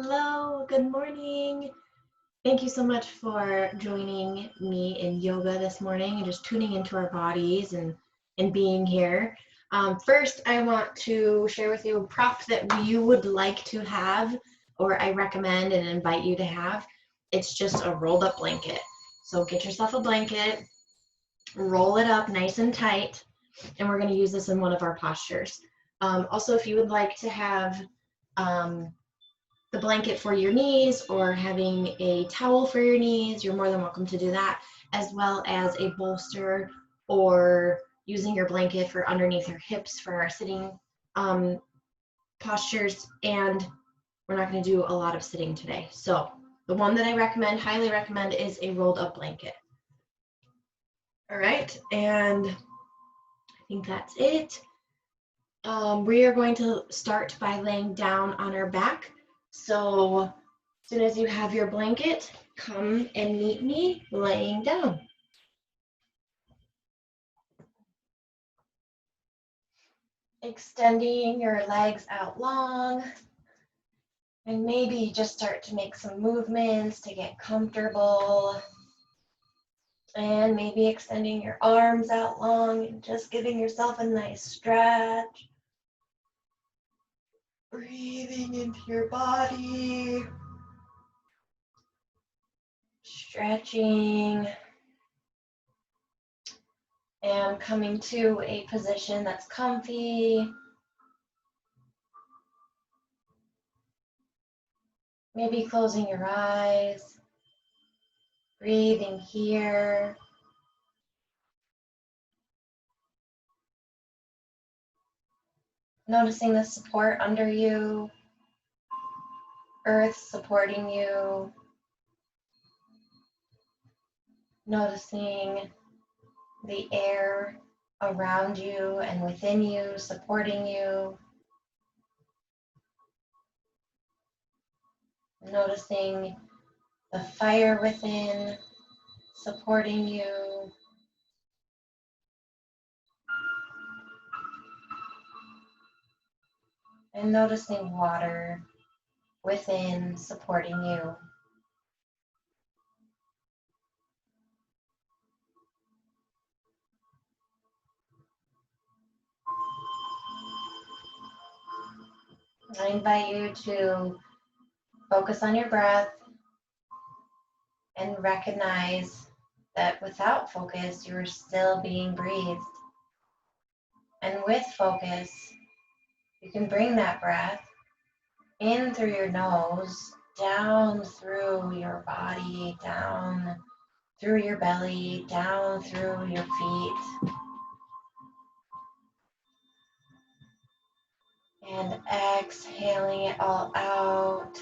Hello, good morning. Thank you so much for joining me in yoga this morning and just tuning into our bodies and being here. First, I want to share with you a prop that you would like to have, or I recommend and invite you to have. It's just a rolled up blanket. So get yourself a blanket, roll it up nice and tight, and we're going to use this in one of our postures. Also, if you would like to have the blanket for your knees or having a towel for your knees, you're more than welcome to do that, as well as a bolster or using your blanket for underneath your hips for our sitting postures. And we're not going to do a lot of sitting today. So the one that I recommend, highly recommend, is a rolled up blanket. All right, and I think that's it. We are going to start by laying down on our back. So as soon as you have your blanket, come and meet me laying down. Extending your legs out long. And maybe just start to make some movements to get comfortable. And maybe extending your arms out long and just giving yourself a nice stretch. Breathing into your body. Stretching. And coming to a position that's comfy. Maybe closing your eyes. Breathing here. Noticing the support under you. Earth supporting you. Noticing the air around you and within you, supporting you. Noticing the fire within, supporting you. And noticing water within, supporting you. I invite you to focus on your breath and recognize that without focus, you are still being breathed. And with focus, you can bring that breath in through your nose, down through your body, down through your belly, down through your feet. And exhaling it all out.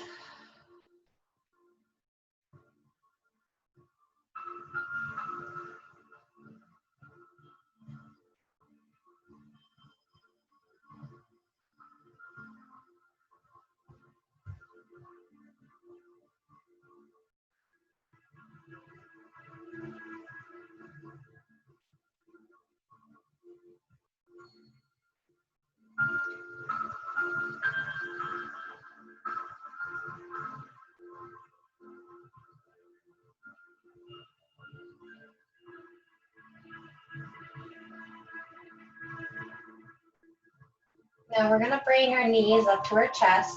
Now we're going to bring our knees up to our chest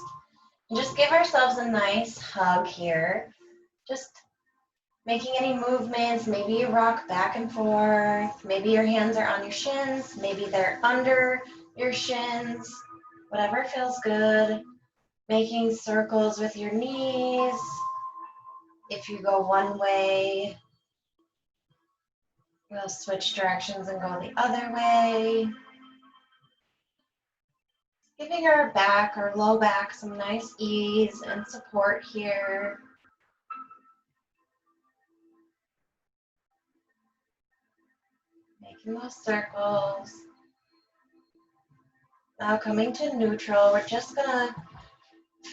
and just give ourselves a nice hug here. Just making any movements, maybe you rock back and forth, maybe your hands are on your shins, maybe they're under your shins, whatever feels good. Making circles with your knees. If you go one way, we'll switch directions and go the other way. Giving our back, our low back, some nice ease and support here. Making those circles. Now coming to neutral, we're just gonna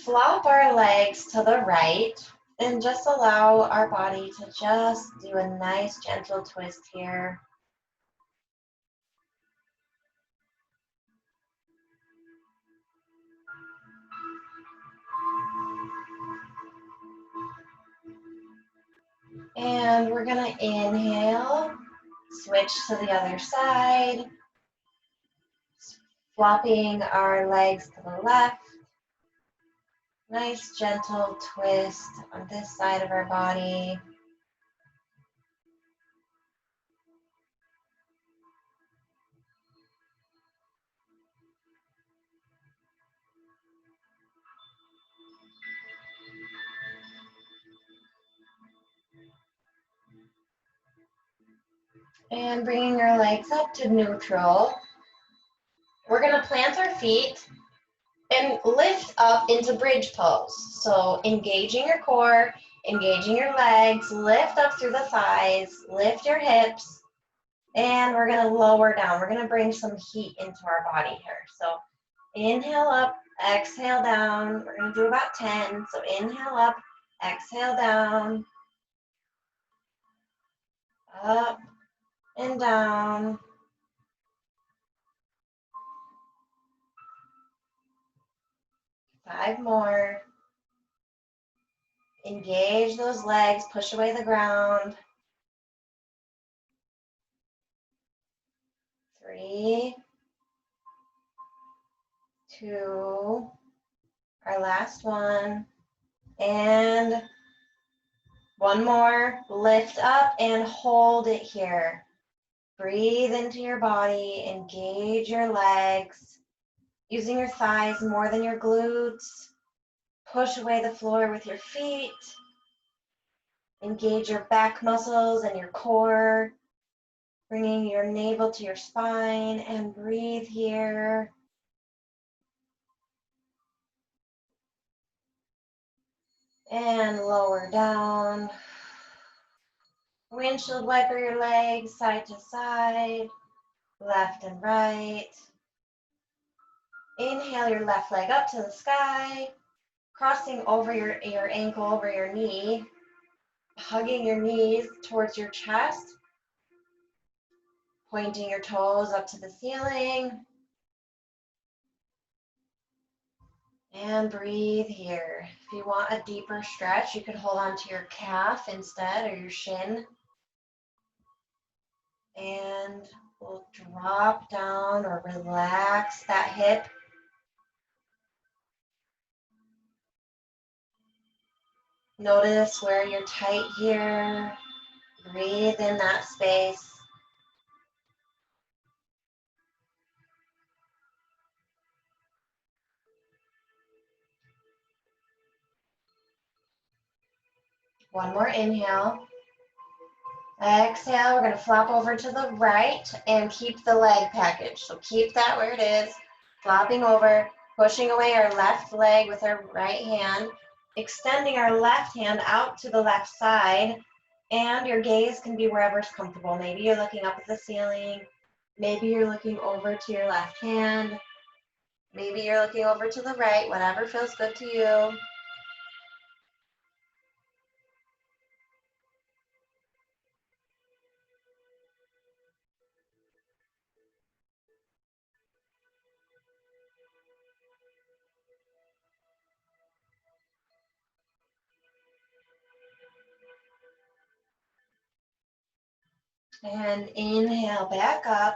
flop our legs to the right and just allow our body to just do a nice gentle twist here. And we're gonna inhale, switch to the other side, flopping our legs to the left. Nice gentle twist on this side of our body. And bringing our legs up to neutral. We're gonna plant our feet and lift up into bridge pose. So engaging your core, engaging your legs, lift up through the thighs, lift your hips, and we're gonna lower down. We're gonna bring some heat into our body here. So inhale up, exhale down. We're gonna do about 10. So inhale up, exhale down, up and down. Five more. Engage those legs, push away the ground. 3, 2, our last one, and one more. Lift up and hold it here. Breathe into your body, engage your legs, using your thighs more than your glutes. Push away the floor with your feet. Engage your back muscles and your core, bringing your navel to your spine, and breathe here. And lower down. Windshield wiper your legs side to side, left and right. Inhale your left leg up to the sky, crossing over your ankle over your knee, hugging your knees towards your chest, pointing your toes up to the ceiling. And breathe here. If you want a deeper stretch, you could hold on to your calf instead, or your shin. And we'll drop down or relax that hip. Notice where you're tight here. Breathe in that space. One more inhale. Exhale, we're going to flop over to the right and keep the leg package. So keep that where it is, flopping over, pushing away our left leg with our right hand, extending our left hand out to the left side, and your gaze can be wherever's comfortable. Maybe you're looking up at the ceiling, maybe you're looking over to your left hand, maybe you're looking over to the right, whatever feels good to you. And inhale back up.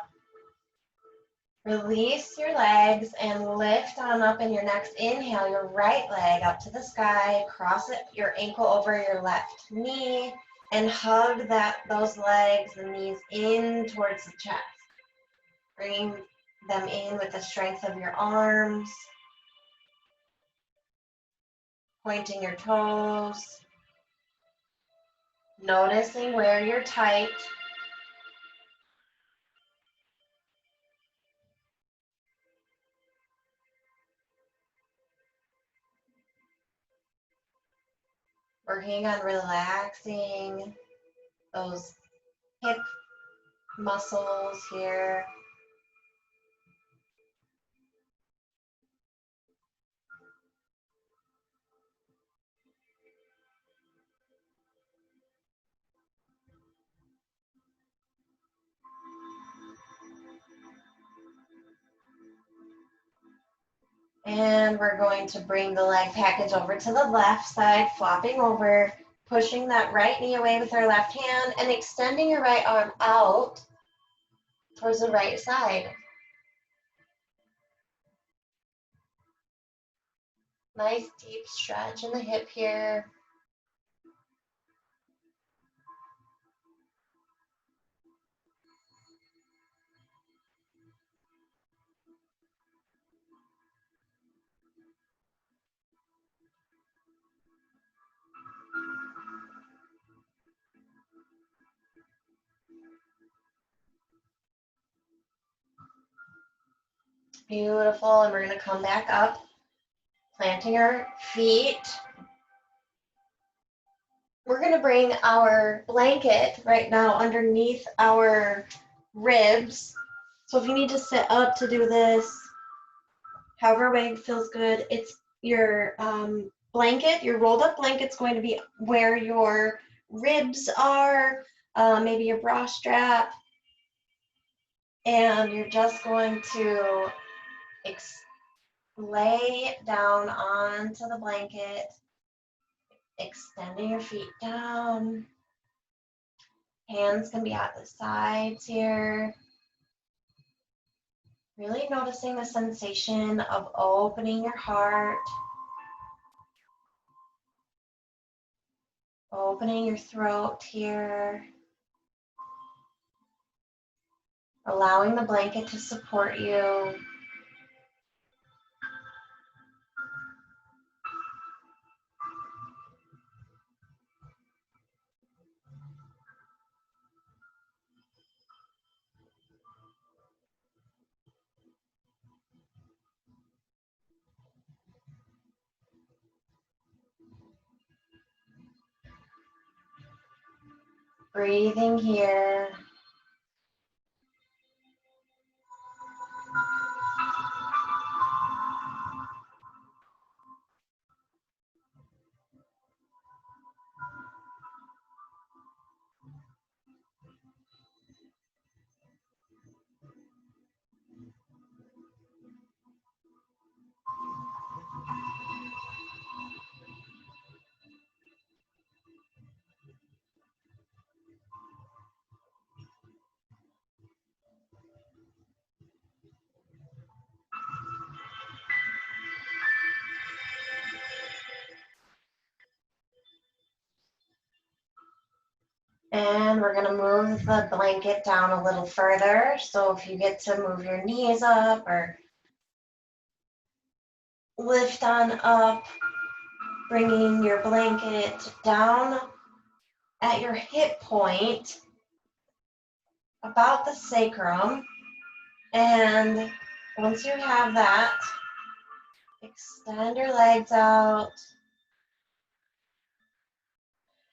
Release your legs and lift on up in your next inhale, your right leg up to the sky, cross your ankle over your left knee, and hug those legs, the knees in towards the chest. Bringing them in with the strength of your arms, pointing your toes, noticing where you're tight. Working on relaxing those hip muscles here. And we're going to bring the leg package over to the left side, flopping over, Pushing that right knee away with our left hand and extending your right arm out towards the right side. Nice deep stretch in the hip here. Beautiful, and we're gonna come back up, planting our feet. We're gonna bring our blanket right now underneath our ribs. So if you need to sit up to do this, however way feels good, it's your blanket, your rolled up blanket's going to be where your ribs are, maybe your bra strap, and you're just going to lay down onto the blanket, extending your feet down. Hands can be at the sides here. Really noticing the sensation of opening your heart, opening your throat here, allowing the blanket to support you. Breathing here. And we're going to move the blanket down a little further. So if you get to move your knees up or lift on up, bringing your blanket down at your hip point, about the sacrum. And once you have that, extend your legs out.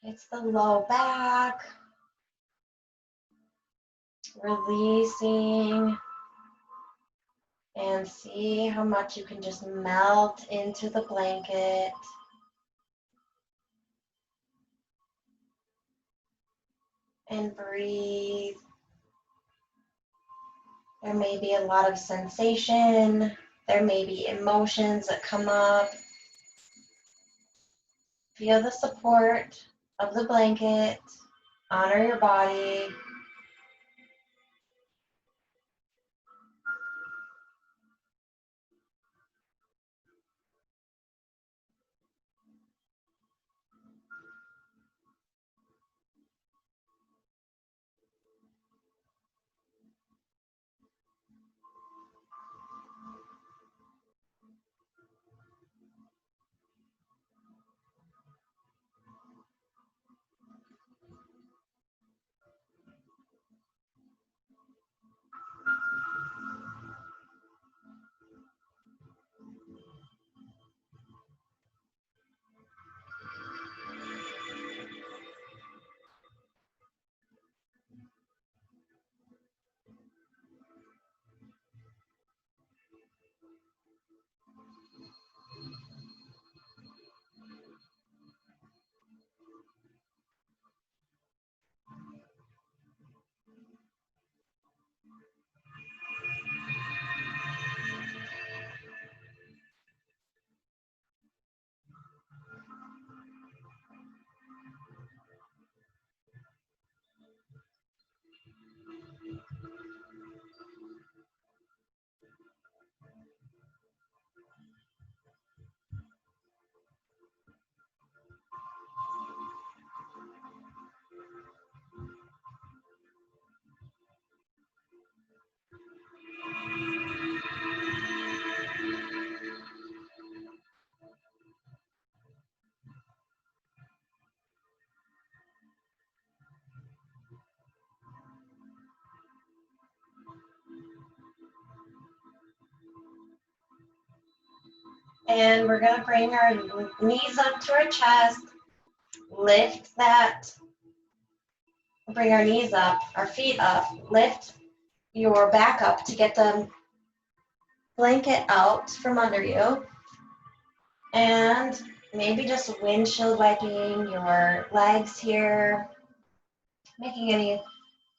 It's the low back. Releasing. And see how much you can just melt into the blanket. And breathe. There may be a lot of sensation. There may be emotions that come up. Feel the support of the blanket. Honor your body. And we're gonna bring our knees up to our chest, lift that, bring our knees up, our feet up, lift your back up to get the blanket out from under you. And maybe just windshield wiping your legs here, making any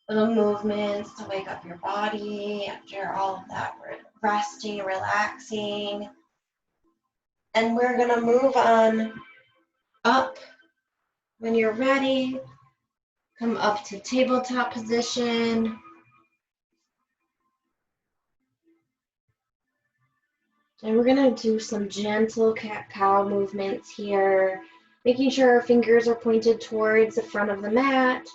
little movements to wake up your body after all of that resting and relaxing. And we're gonna move on up. When you're ready, come up to tabletop position. And we're gonna do some gentle cat-cow movements here, making sure our fingers are pointed towards the front of the mat,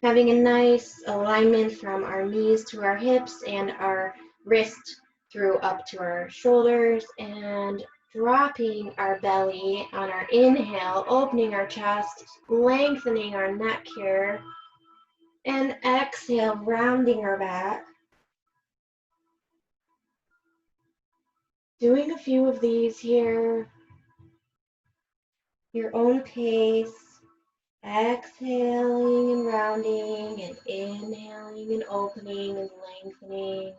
having a nice alignment from our knees to our hips and our wrist through up to our shoulders, and dropping our belly on our inhale, opening our chest, lengthening our neck here, and exhale, rounding our back. Doing a few of these here, your own pace, exhaling and rounding, and inhaling and opening and lengthening.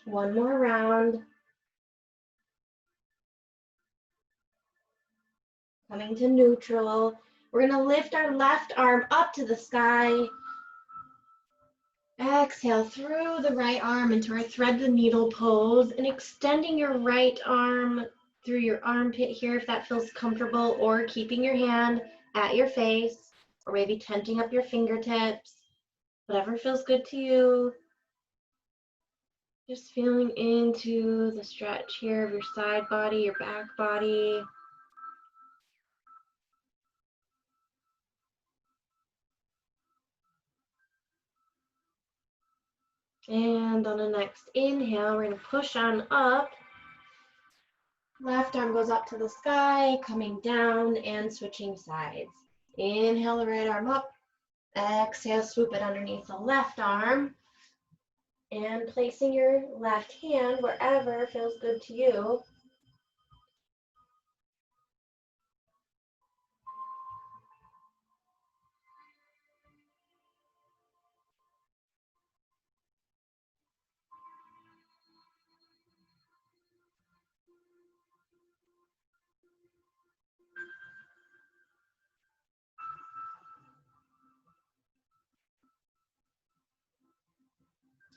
One more round. Coming to neutral. We're going to lift our left arm up to the sky. Exhale through the right arm into our thread the needle pose, and extending your right arm through your armpit here if that feels comfortable, or keeping your hand at your face, or maybe tenting up your fingertips, whatever feels good to you. Just feeling into the stretch here of your side body, your back body. And on the next inhale, we're going to push on up. Left arm goes up to the sky, coming down and switching sides. Inhale the right arm up. Exhale, swoop it underneath the left arm. And placing your left hand wherever feels good to you.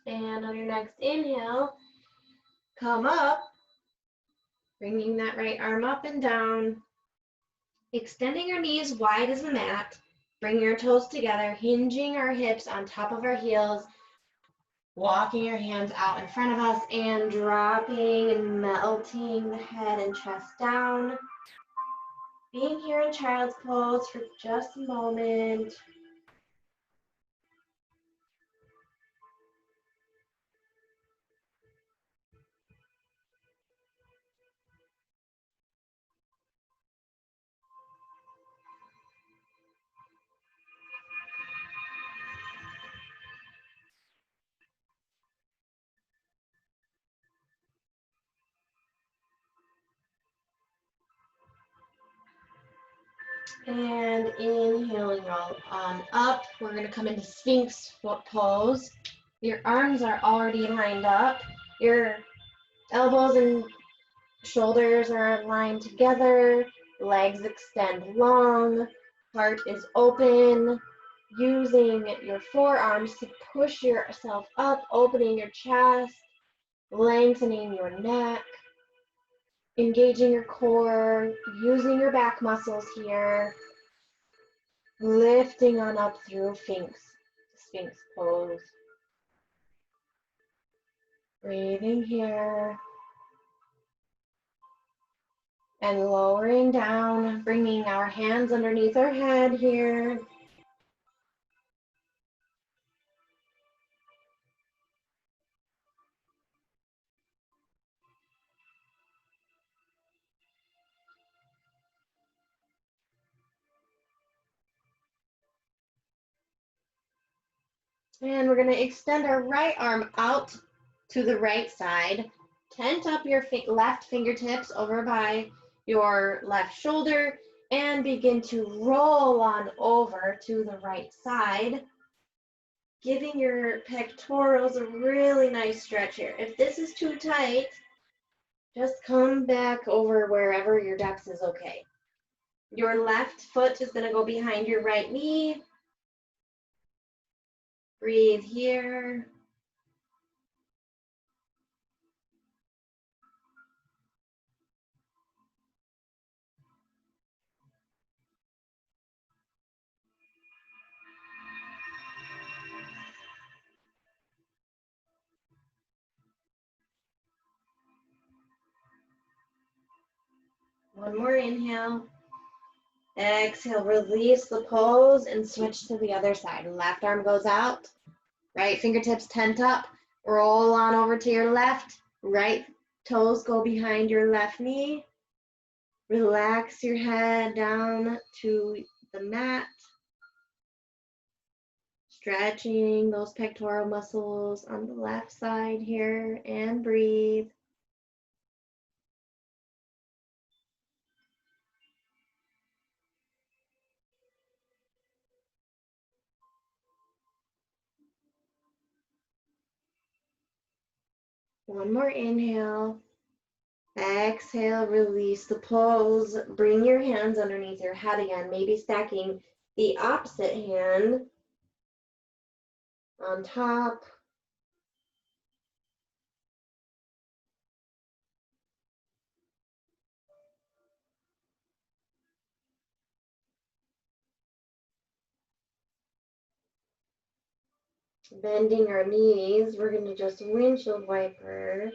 And on your next inhale, come up, bringing that right arm up and down, extending your knees wide as the mat, bring your toes together, hinging our hips on top of our heels, walking your hands out in front of us, and dropping and melting the head and chest down. Being here in child's pose for just a moment. And inhaling all on up, we're going to come into Sphinx pose. Your arms are already lined up. Your elbows and shoulders are aligned together. Legs extend long. Heart is open. Using your forearms to push yourself up, opening your chest, lengthening your neck, engaging your core, using your back muscles here. Lifting on up through Sphinx pose. Breathing here. And lowering down, bringing our hands underneath our head here. And we're going to extend our right arm out to the right side. Tent up your left fingertips over by your left shoulder and begin to roll on over to the right side, giving your pectorals a really nice stretch here. If this is too tight, just come back over wherever your depth is okay. Your left foot is going to go behind your right knee. Breathe here. One more inhale. Exhale, release the pose and switch to the other side. Left arm goes out, right fingertips tent up, roll on over to your left, right toes go behind your left knee. Relax your head down to the mat, stretching those pectoral muscles on the left side here, and breathe. One more inhale. Exhale, release the pose. Bring your hands underneath your head again, maybe stacking the opposite hand on top. Bending our knees, we're going to just windshield wiper.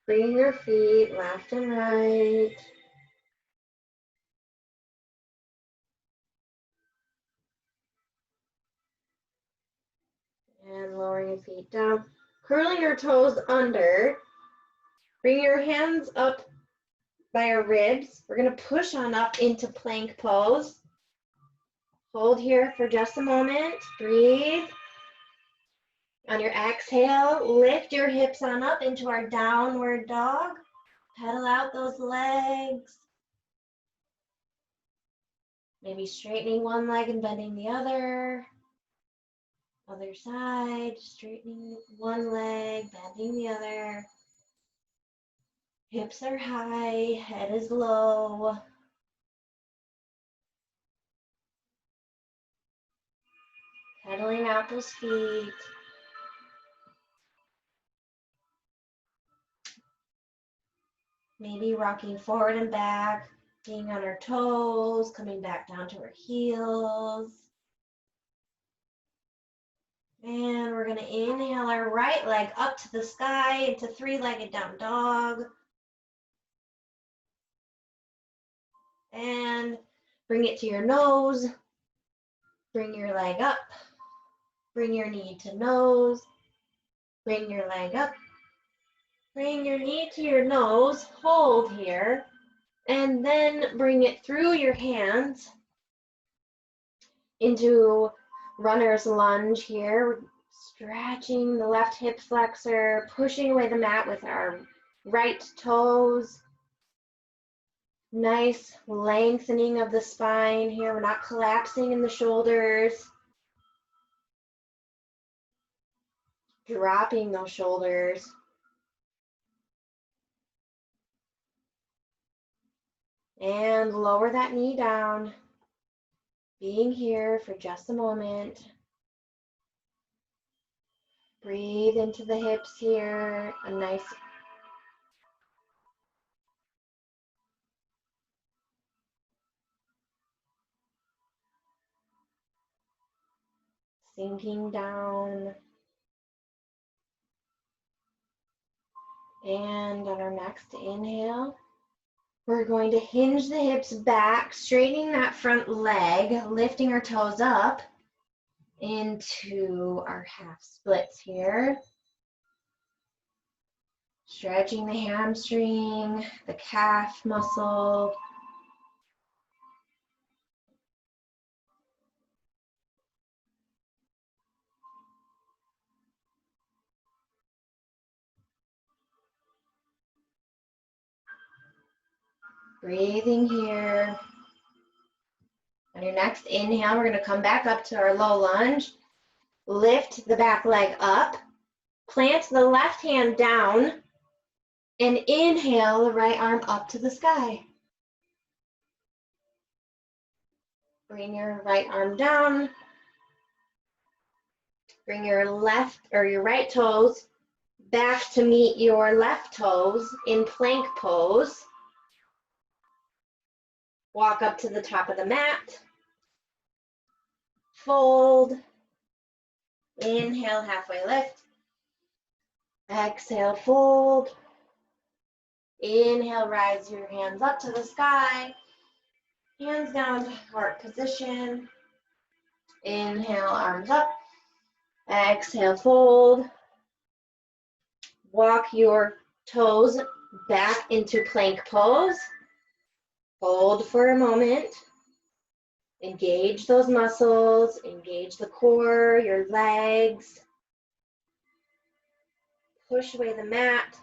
Bring your feet left and right. And lowering your feet down. Curling your toes under. Bring your hands up by your ribs. We're going to push on up into plank pose. Hold here for just a moment. Breathe. On your exhale, lift your hips on up into our downward dog. Pedal out those legs. Maybe straightening one leg and bending the other. Other side, straightening one leg, bending the other. Hips are high, head is low. Pedaling out those feet. Maybe rocking forward and back, being on our toes, coming back down to our heels. And we're going to inhale our right leg up to the sky into three-legged down dog. And bring it to your nose. Bring your leg up. Bring your knee to nose. Bring your leg up. Bring your knee to your nose. Hold here. And then bring it through your hands into runner's lunge here. We're stretching the left hip flexor, pushing away the mat with our right toes. Nice lengthening of the spine here. We're not collapsing in the shoulders. Dropping those shoulders. And lower that knee down. Being here for just a moment. Breathe into the hips here. A nice sinking down. And on our next inhale, we're going to hinge the hips back, straightening that front leg, lifting our toes up into our half splits here. Stretching the hamstring, the calf muscle. Breathing here. On your next inhale, we're going to come back up to our low lunge. Lift the back leg up. Plant the left hand down. And inhale the right arm up to the sky. Bring your right arm down. Bring your left or your right toes back to meet your left toes in plank pose. Walk up to the top of the mat. Fold. Inhale, halfway lift. Exhale, fold. Inhale, rise your hands up to the sky. Hands down to heart position. Inhale, arms up. Exhale, fold. Walk your toes back into plank pose. Hold for a moment. Engage those muscles. Engage the core, your legs. Push away the mat.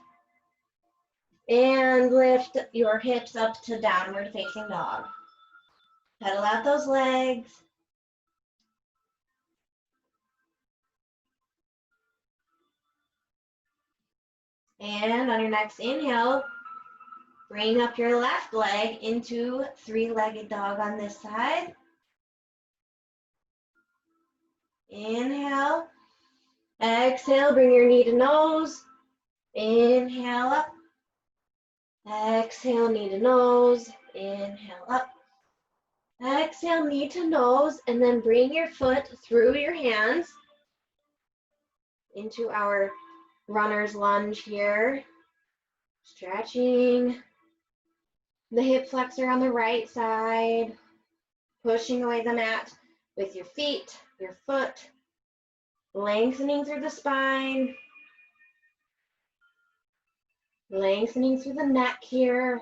And lift your hips up to downward facing dog. Pedal out those legs. And on your next inhale, bring up your left leg into three-legged dog on this side. Inhale. Exhale, bring your knee to nose. Inhale up. Exhale, knee to nose. Inhale up. Exhale, knee to nose, and then bring your foot through your hands into our runner's lunge here. Stretching the hip flexor on the right side, pushing away the mat with your feet, your foot, lengthening through the spine, lengthening through the neck here.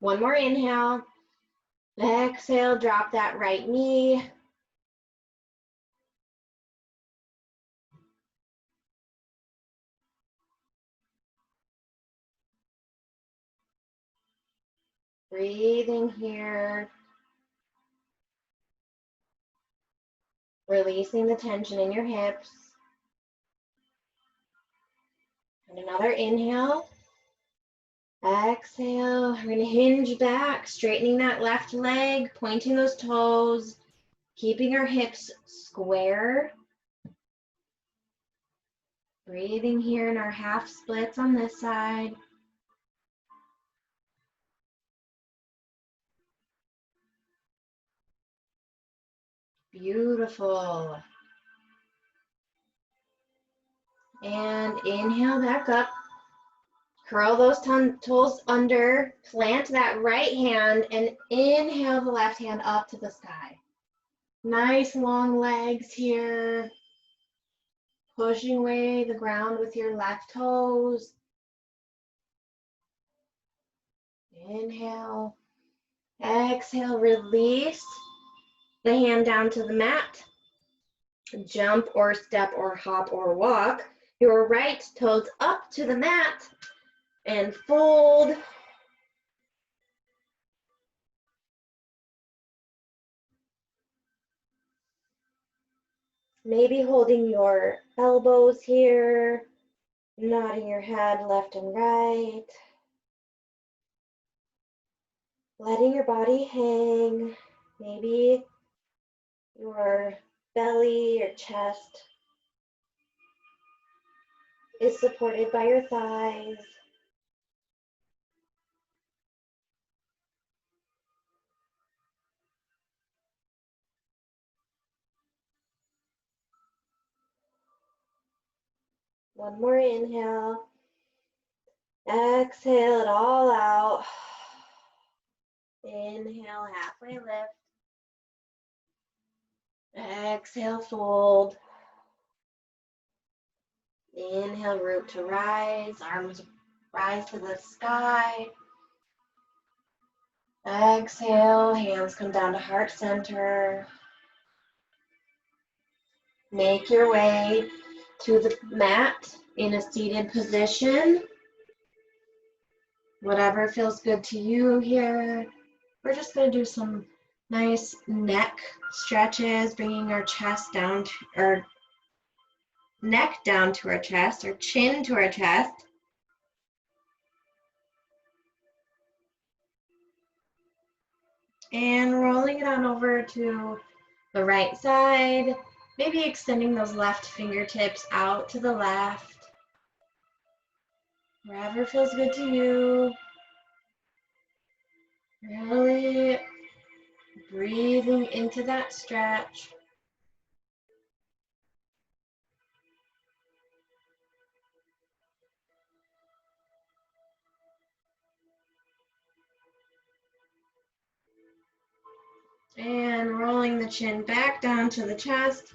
One more inhale. Exhale, drop that right knee. Breathing here. Releasing the tension in your hips. And another inhale. Exhale. We're going to hinge back, straightening that left leg, pointing those toes, keeping our hips square. Breathing here in our half splits on this side. Beautiful. And inhale back up. Curl those toes under. Plant that right hand and inhale the left hand up to the sky. Nice long legs here. Pushing away the ground with your left toes. Inhale. Exhale, release the hand down to the mat. Jump or step or hop or walk your right toes up to the mat and fold. Maybe holding your elbows here, nodding your head left and right. Letting your body hang. Maybe your belly or chest is supported by your thighs. One more inhale. Exhale it all out. Inhale, halfway lift. Exhale, fold. Inhale, root to rise. Arms rise to the sky. Exhale, hands come down to heart center. Make your way to the mat in a seated position. Whatever feels good to you here. We're just going to do some nice neck stretches, bringing our chest down, our neck down to our chest, our chin to our chest. And rolling it on over to the right side, maybe extending those left fingertips out to the left. Wherever feels good to you. Really breathing into that stretch. And rolling the chin back down to the chest.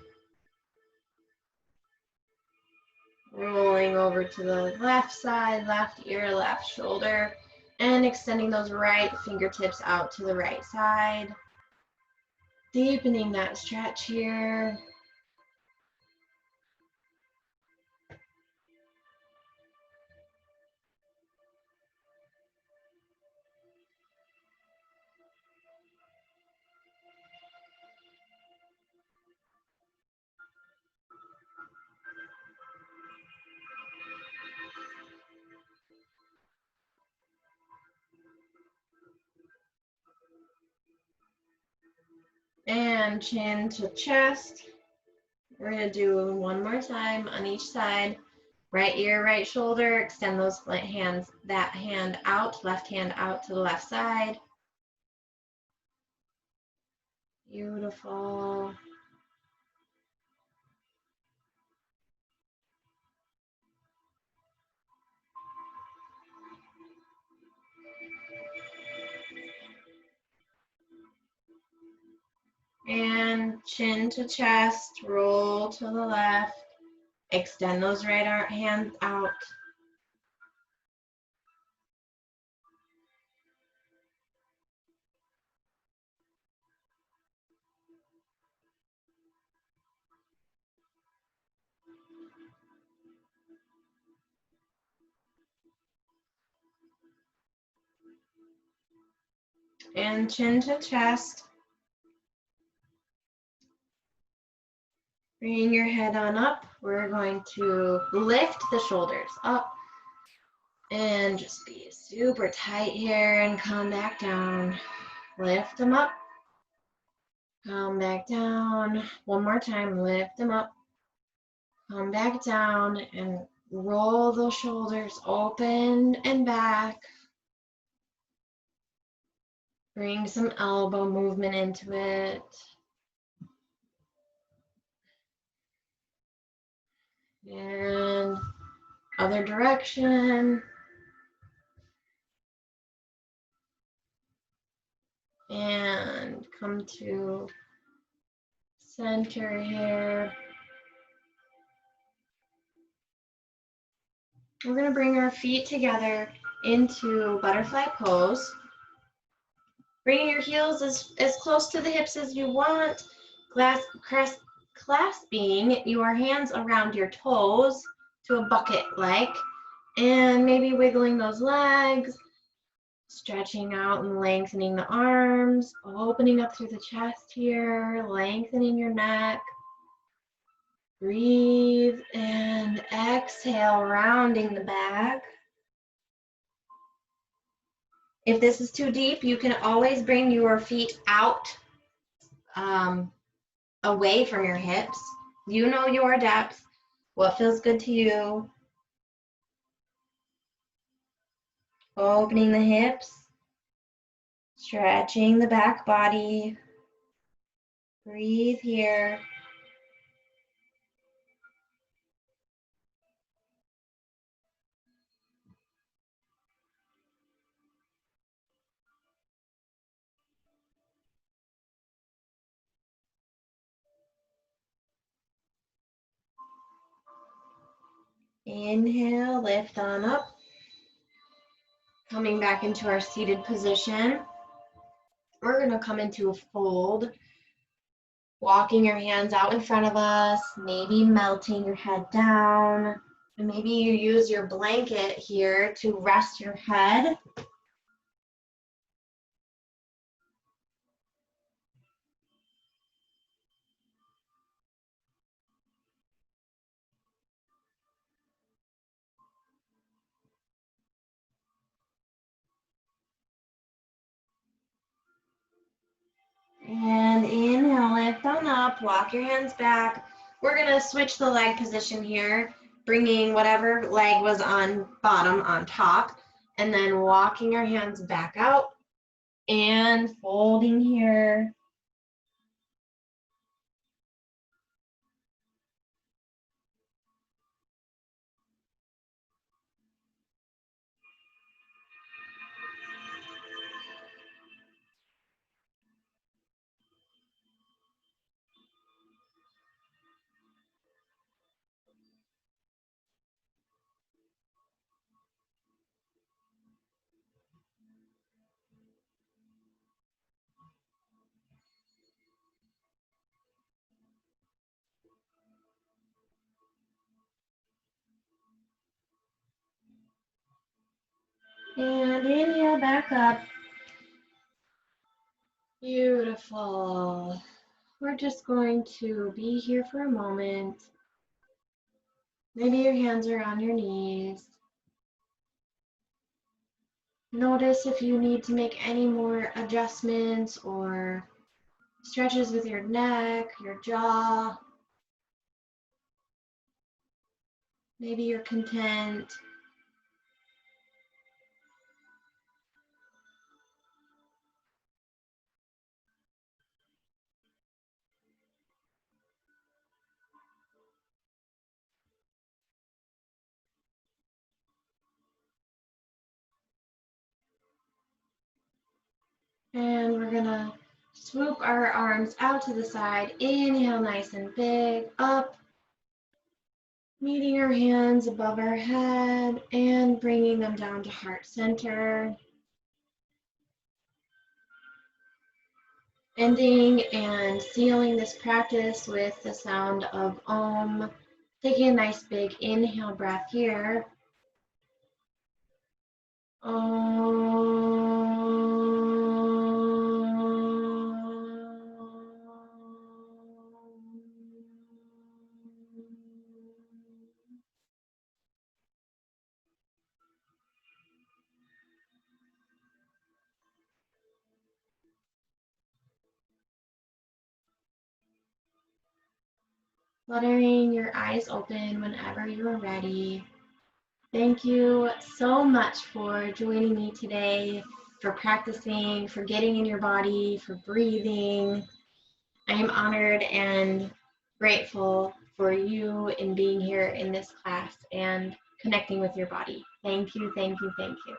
Rolling over to the left side, left ear, left shoulder, and extending those right fingertips out to the right side. Deepening that stretch here. And chin to chest. We're going to do one more time on each side. Right ear, right shoulder. Extend those hands, that hand out, left hand out to the left side. Beautiful. And chin to chest, roll to the left. Extend those right hands out. And chin to chest. Bring your head on up. We're going to lift the shoulders up and just be super tight here and come back down. Lift them up. Come back down. One more time. Lift them up. Come back down and roll those shoulders open and back. Bring some elbow movement into it. And other direction. And come to center here. We're going to bring our feet together into butterfly pose. Bringing your heels as close to the hips as you want. Clasping your hands around your toes to a bucket-like. And maybe wiggling those legs. Stretching out and lengthening the arms. Opening up through the chest here. Lengthening your neck. Breathe and exhale, rounding the back. If this is too deep, you can always bring your feet out, away from your hips. You know your depth, what feels good to you. Opening the hips, stretching the back body. Breathe here. Inhale, lift on up. Coming back into our seated position. We're going to come into a fold. Walking your hands out in front of us, maybe melting your head down. And maybe you use your blanket here to rest your head. up, walk your hands back. We're gonna switch the leg position here, bringing whatever leg was on bottom on top, and then walking our hands back out and folding here. And inhale back up. Beautiful. We're just going to be here for a moment. Maybe your hands are on your knees. Notice if you need to make any more adjustments or stretches with your neck, your jaw. Maybe you're content. And we're gonna swoop our arms out to the side. Inhale nice and big, up. Meeting our hands above our head and bringing them down to heart center. Ending and sealing this practice with the sound of Om. Taking a nice big inhale breath here. Fluttering your eyes open whenever you're ready. Thank you so much for joining me today, for practicing, for getting in your body, for breathing. I am honored and grateful for you in being here in this class and connecting with your body. Thank you, thank you, thank you.